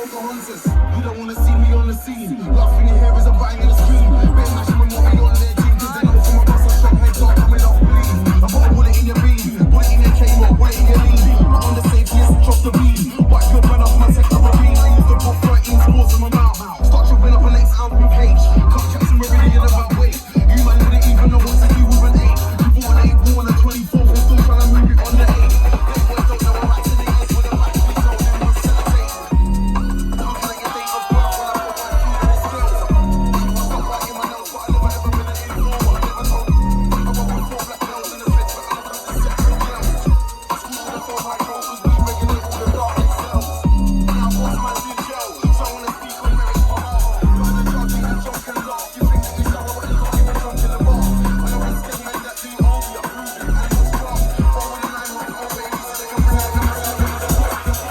Pocahontas. You don't wanna see me on the scene. Last thing you hear is a bang in the screen. Better match my mommy on their team, cause they know from my bus I strong heads are coming off clean. I put a bullet in your beam, bullet in your camo, bullet in your lean. But on the safetiest, trust the beam. Wipe your blood off my sector ravine. I used to put 13 scores in my mouth. Start chopping up an 8-ounce with H. Cut checks and meridian about weight. You man wouldn't even know what to do with an 8. You bought an 8 ball on the 24th and still trying to move it on the 8. Them boys don't know I'm acting the S with a match we told them was sellotape. How can I get date of birth when I put my food in the scales? You must stop writing my notes, but I never ever been an informer. I never told you. I roll with 4 black bells in the fence, but I'm just a separate girls. Squeezing the 4 high rolls, cause we regulate all the dark cells. Now what's my new gel? So I wanna speak on merits for her. But the charging and joke and laugh. You think that you sour, but you're not even drunk in the bar. I know it's getting men that do all the approving and what's wrong. But when I'm with all babies, so they can bring out the rest of the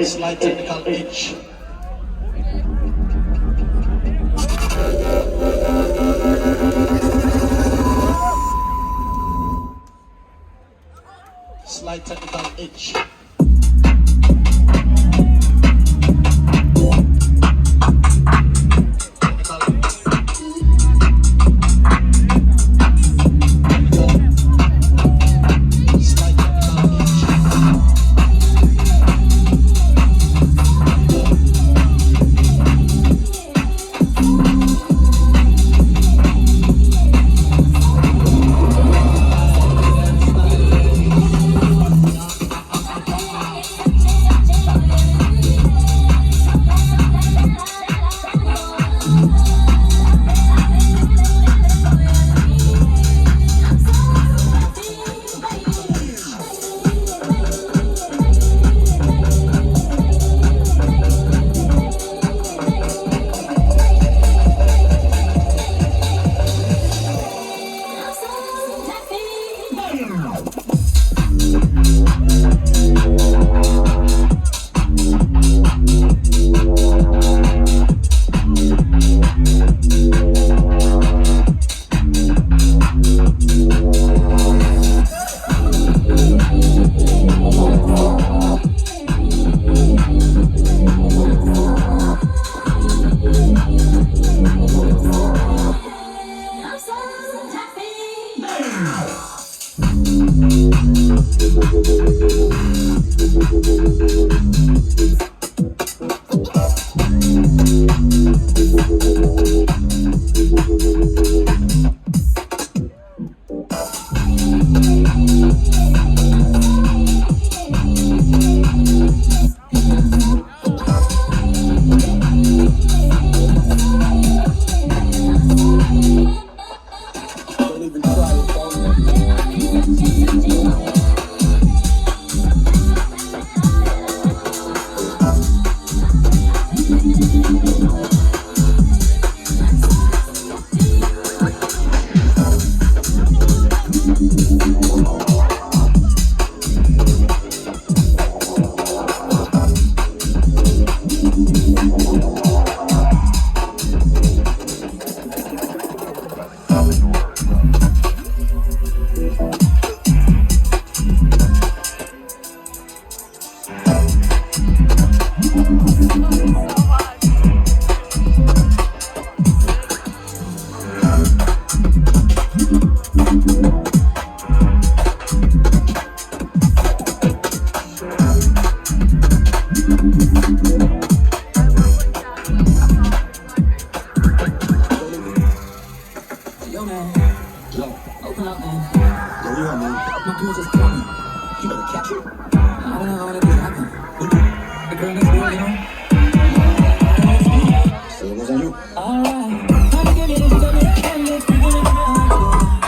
slight technical itch. Slight technical itch. Alright, I'm giving it to me, and it's bringing it around.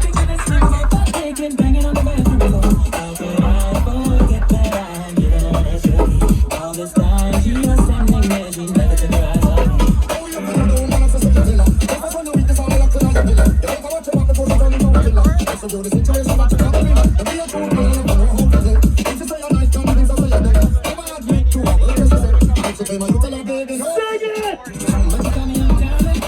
Picture this thing, but taking, banging on the bathroom floor. How could I forget that I'm giving her an SUV? All this time she was standing there, she never took her eyes off me. Oh, you feel the woman, that's a killer. If I want to read this, I'll be up to the killer. You ain't gonna watch about the person turning to a killer. It's a real situation, but you can't believe it. And be a true girl, you know how to say. If you say you're nice, don't mean to say you're dead. Never admit to what you say. I'm sick of my little baby. But you got me on down like